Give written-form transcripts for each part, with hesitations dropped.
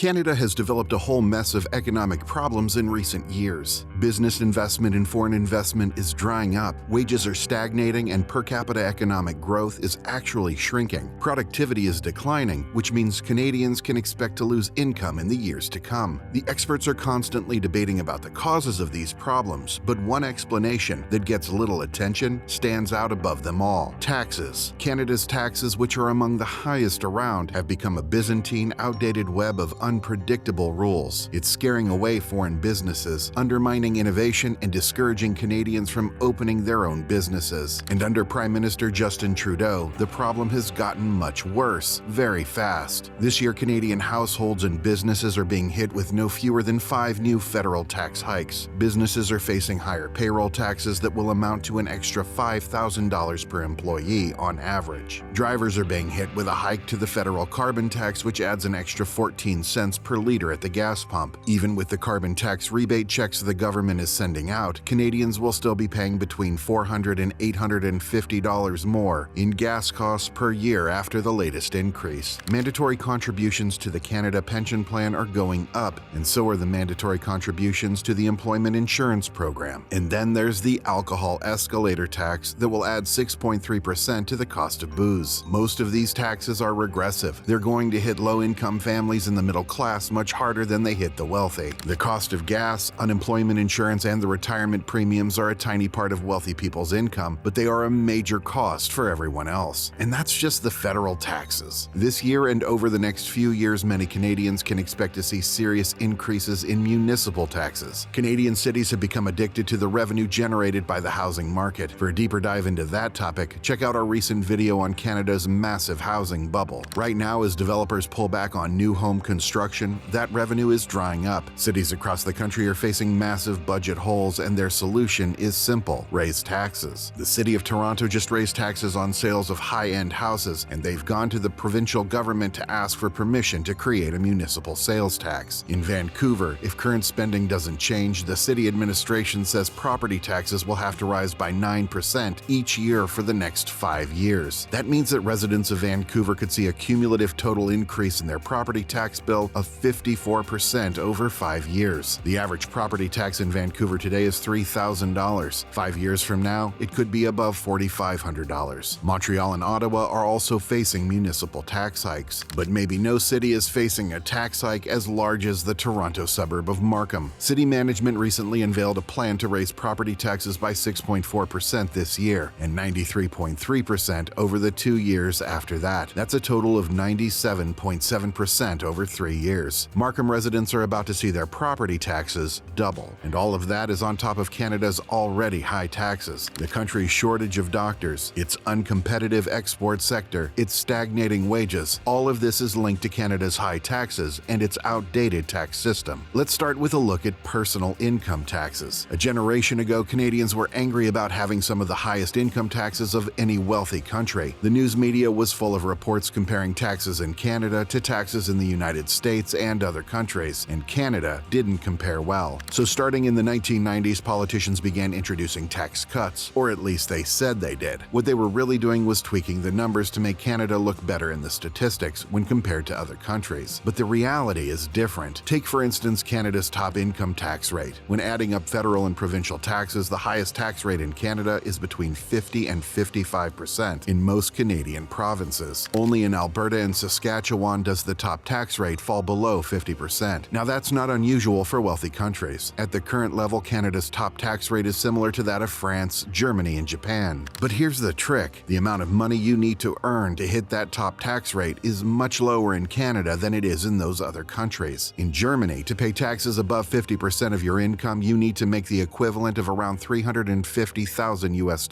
Canada has developed a whole mess of economic problems in recent years. Business investment and foreign investment is drying up, wages are stagnating, and per capita economic growth is actually shrinking. Productivity is declining, which means Canadians can expect to lose income in the years to come. The experts are constantly debating about the causes of these problems, but one explanation that gets little attention stands out above them all: taxes. Canada's taxes, which are among the highest around, have become a Byzantine, outdated web of unpredictable rules. It's scaring away foreign businesses, undermining innovation, and discouraging Canadians from opening their own businesses. And under Prime Minister Justin Trudeau, the problem has gotten much worse, very fast. This year, Canadian households and businesses are being hit with no fewer than 5 new federal tax hikes. Businesses are facing higher payroll taxes that will amount to an extra $5,000 per employee on average. Drivers are being hit with a hike to the federal carbon tax, which adds an extra 14 cents per liter at the gas pump. Even with the carbon tax rebate checks the government is sending out, Canadians will still be paying between $400 and $850 more in gas costs per year after the latest increase. Mandatory contributions to the Canada Pension Plan are going up, and so are the mandatory contributions to the Employment Insurance Program. And then there's the alcohol escalator tax that will add 6.3% to the cost of booze. Most of these taxes are regressive. They're going to hit low-income families in the middle class much harder than they hit the wealthy. The cost of gas, unemployment insurance, and the retirement premiums are a tiny part of wealthy people's income, but they are a major cost for everyone else. And that's just the federal taxes. This year and over the next few years, many Canadians can expect to see serious increases in municipal taxes. Canadian cities have become addicted to the revenue generated by the housing market. For a deeper dive into that topic, check out our recent video on Canada's massive housing bubble. Right now, as developers pull back on new home construction, that revenue is drying up. Cities across the country are facing massive budget holes, and their solution is simple: raise taxes. The city of Toronto just raised taxes on sales of high-end houses, and they've gone to the provincial government to ask for permission to create a municipal sales tax. In Vancouver, if current spending doesn't change, the city administration says property taxes will have to rise by 9% each year for the next 5 years. That means that residents of Vancouver could see a cumulative total increase in their property tax bill of 54% over 5 years. The average property tax in Vancouver today is $3,000. 5 years from now, it could be above $4,500. Montreal and Ottawa are also facing municipal tax hikes, but maybe no city is facing a tax hike as large as the Toronto suburb of Markham. City management recently unveiled a plan to raise property taxes by 6.4% this year and 93.3% over the 2 years after that. That's a total of 97.7% over 3 years. Markham residents are about to see their property taxes double, and all of that is on top of Canada's already high taxes, the country's shortage of doctors, its uncompetitive export sector, its stagnating wages. All of this is linked to Canada's high taxes and its outdated tax system. Let's start with a look at personal income taxes. A generation ago, Canadians were angry about having some of the highest income taxes of any wealthy country. The news media was full of reports comparing taxes in Canada to taxes in the United States and other countries, and Canada didn't compare well. So starting in the 1990s, politicians began introducing tax cuts, or at least they said they did. What they were really doing was tweaking the numbers to make Canada look better in the statistics when compared to other countries. But the reality is different. Take, for instance, Canada's top income tax rate. When adding up federal and provincial taxes, the highest tax rate in Canada is between 50 and 55% in most Canadian provinces. Only in Alberta and Saskatchewan does the top tax rate fall below 50%. Now, that's not unusual for wealthy countries. At the current level, Canada's top tax rate is similar to that of France, Germany, and Japan. But here's the trick: the amount of money you need to earn to hit that top tax rate is much lower in Canada than it is in those other countries. In Germany, to pay taxes above 50% of your income, you need to make the equivalent of around $350,000 US.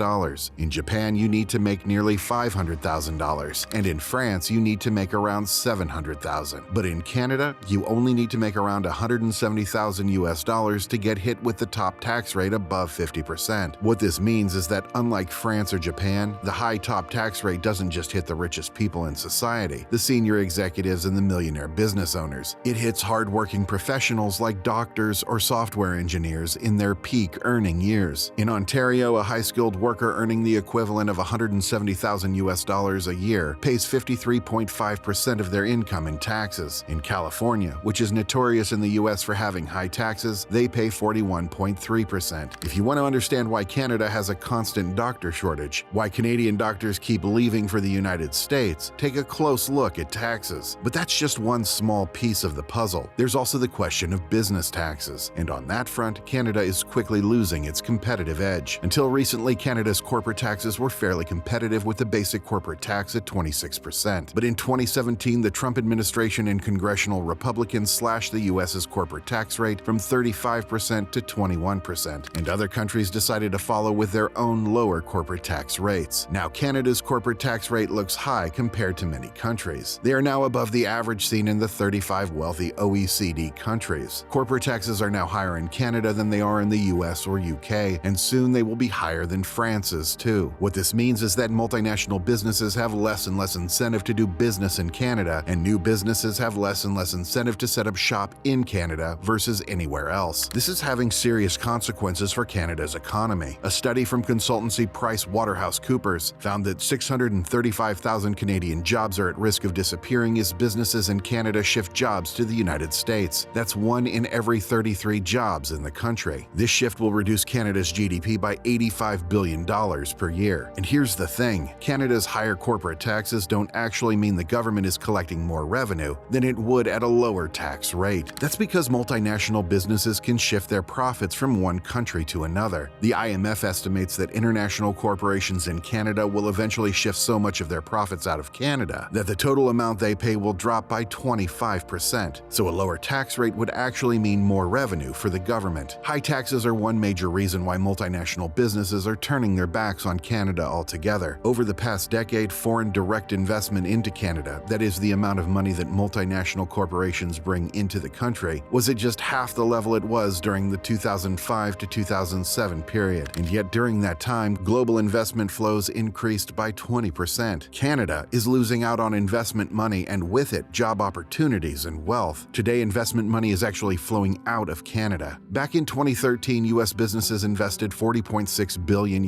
In Japan, you need to make nearly $500,000, and in France, you need to make around $700,000. But in Canada, you only need to make around $170,000 US to get hit with the top tax rate above 50%. What this means is that unlike France or Japan, the high top tax rate doesn't just hit the richest people in society, the senior executives and the millionaire business owners. It hits hardworking professionals like doctors or software engineers in their peak earning years. In Ontario, a high-skilled worker earning the equivalent of $170,000 US a year pays 53.5% of their income in taxes. In In California, which is notorious in the US for having high taxes, they pay 41.3%. If you want to understand why Canada has a constant doctor shortage, why Canadian doctors keep leaving for the United States, take a close look at taxes. But that's just one small piece of the puzzle. There's also the question of business taxes, and on that front, Canada is quickly losing its competitive edge. Until recently, Canada's corporate taxes were fairly competitive with the basic corporate tax at 26%. But in 2017, the Trump administration and congressional Republicans slashed the US's corporate tax rate from 35% to 21%, and other countries decided to follow with their own lower corporate tax rates. Now, Canada's corporate tax rate looks high compared to many countries. They are now above the average seen in the 35 wealthy OECD countries. Corporate taxes are now higher in Canada than they are in the US or UK, and soon they will be higher than France's too. What this means is that multinational businesses have less and less incentive to do business in Canada, and new businesses have less and less incentive to set up shop in Canada versus anywhere else. This is having serious consequences for Canada's economy. A study from consultancy PricewaterhouseCoopers found that 635,000 Canadian jobs are at risk of disappearing as businesses in Canada shift jobs to the United States. That's 1 in every 33 jobs in the country. This shift will reduce Canada's GDP by $85 billion per year. And here's the thing, Canada's higher corporate taxes don't actually mean the government is collecting more revenue than it would at a lower tax rate. That's because multinational businesses can shift their profits from one country to another. The IMF estimates that international corporations in Canada will eventually shift so much of their profits out of Canada that the total amount they pay will drop by 25%. So a lower tax rate would actually mean more revenue for the government. High taxes are one major reason why multinational businesses are turning their backs on Canada altogether. Over the past decade, foreign direct investment into Canada, that is the amount of money that multinational corporations bring into the country, was at just half the level it was during the 2005 to 2007 period. And yet during that time, global investment flows increased by 20%. Canada is losing out on investment money and with it, job opportunities and wealth. Today, investment money is actually flowing out of Canada. Back in 2013, US businesses invested $40.6 billion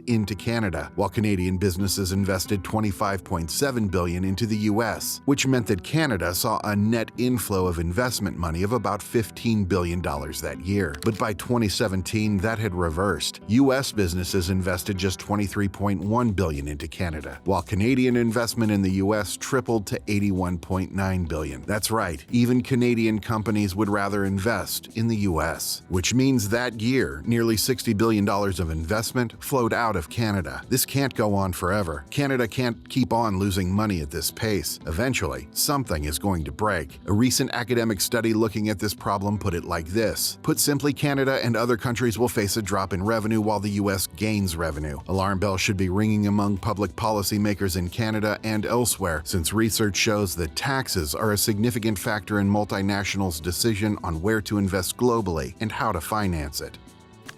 into Canada, while Canadian businesses invested $25.7 billion into the US, which meant that Canada saw a net inflow of investment money of about $15 billion that year. But by 2017, that had reversed. US businesses invested just $23.1 billion into Canada, while Canadian investment in the US tripled to $81.9 billion. That's right, even Canadian companies would rather invest in the US, which means that year, nearly $60 billion of investment flowed out of Canada. This can't go on forever. Canada can't keep on losing money at this pace. Eventually, something is going to break. A recent academic study looking at this problem put it like this. Put simply, Canada and other countries will face a drop in revenue while the US gains revenue. Alarm bells should be ringing among public policymakers in Canada and elsewhere, since research shows that taxes are a significant factor in multinationals' decision on where to invest globally and how to finance it.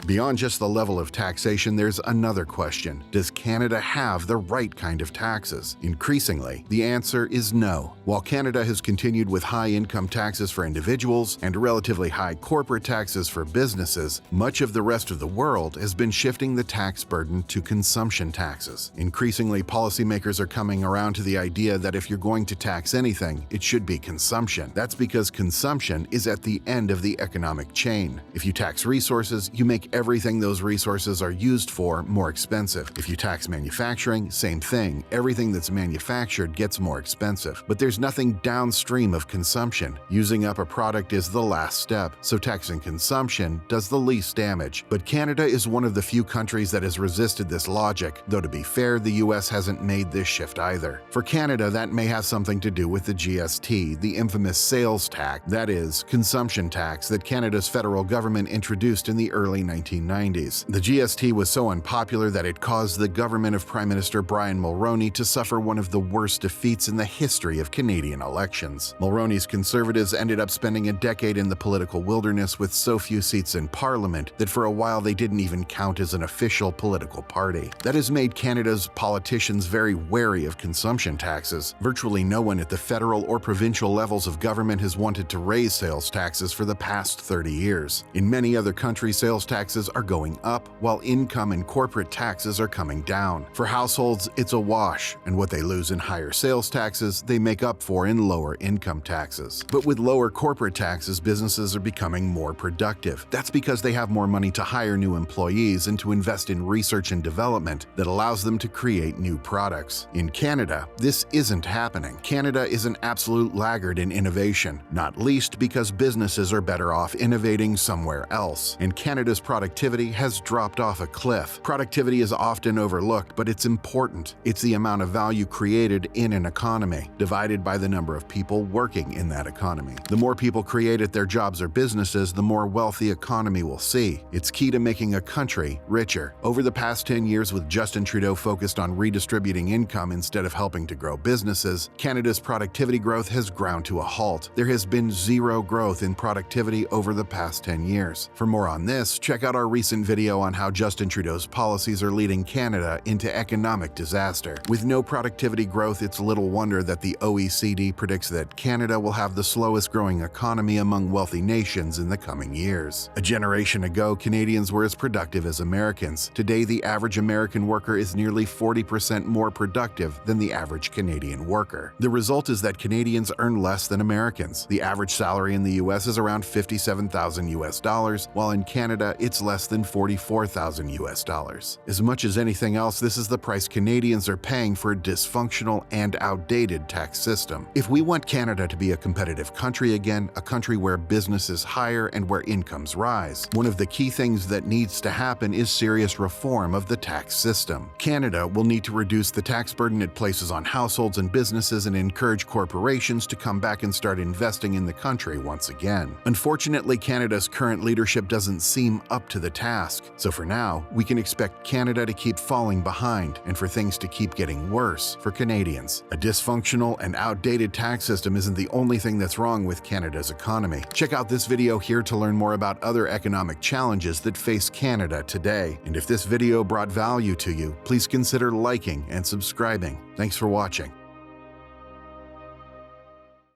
Beyond just the level of taxation, there's another question. Does Canada have the right kind of taxes? Increasingly, the answer is no. While Canada has continued with high income taxes for individuals and relatively high corporate taxes for businesses, much of the rest of the world has been shifting the tax burden to consumption taxes. Increasingly, policymakers are coming around to the idea that if you're going to tax anything, it should be consumption. That's because consumption is at the end of the economic chain. If you tax resources, you make everything those resources are used for more expensive. If you tax manufacturing, same thing. Everything that's manufactured gets more expensive. But there's nothing downstream of consumption. Using up a product is the last step, so taxing consumption does the least damage. But Canada is one of the few countries that has resisted this logic, though to be fair, the US hasn't made this shift either. For Canada, that may have something to do with the GST, the infamous sales tax, that is, consumption tax that Canada's federal government introduced in the early 1990s. The GST was so unpopular that it caused the government of Prime Minister Brian Mulroney to suffer one of the worst defeats in the history of Canadian elections. Mulroney's Conservatives ended up spending a decade in the political wilderness with so few seats in Parliament that for a while they didn't even count as an official political party. That has made Canada's politicians very wary of consumption taxes. Virtually no one at the federal or provincial levels of government has wanted to raise sales taxes for the past 30 years. In many other countries, sales taxes taxes are going up, while income and corporate taxes are coming down. For households, it's a wash, and what they lose in higher sales taxes, they make up for in lower income taxes. But with lower corporate taxes, businesses are becoming more productive. That's because they have more money to hire new employees and to invest in research and development that allows them to create new products. In Canada, this isn't happening. Canada is an absolute laggard in innovation, not least because businesses are better off innovating somewhere else. And Canada's productivity has dropped off a cliff. Productivity is often overlooked, but it's important. It's the amount of value created in an economy, divided by the number of people working in that economy. The more people create at their jobs or businesses, the more wealth the economy will see. It's key to making a country richer. Over the past 10 years, with Justin Trudeau focused on redistributing income instead of helping to grow businesses, Canada's productivity growth has ground to a halt. There has been zero growth in productivity over the past 10 years. For more on this, check out our recent video on how Justin Trudeau's policies are leading Canada into economic disaster. With no productivity growth, it's little wonder that the OECD predicts that Canada will have the slowest growing economy among wealthy nations in the coming years. A generation ago, Canadians were as productive as Americans. Today, the average American worker is nearly 40% more productive than the average Canadian worker. The result is that Canadians earn less than Americans. The average salary in the US is around $57,000, while in Canada, it's less than $44,000. As much as anything else, this is the price Canadians are paying for a dysfunctional and outdated tax system. If we want Canada to be a competitive country again, a country where businesses hire and where incomes rise, one of the key things that needs to happen is serious reform of the tax system. Canada will need to reduce the tax burden it places on households and businesses and encourage corporations to come back and start investing in the country once again. Unfortunately, Canada's current leadership doesn't seem up to the task. So for now, we can expect Canada to keep falling behind and for things to keep getting worse for Canadians. A dysfunctional and outdated tax system isn't the only thing that's wrong with Canada's economy. Check out this video here to learn more about other economic challenges that face Canada today. And if this video brought value to you, please consider liking and subscribing. Thanks for watching.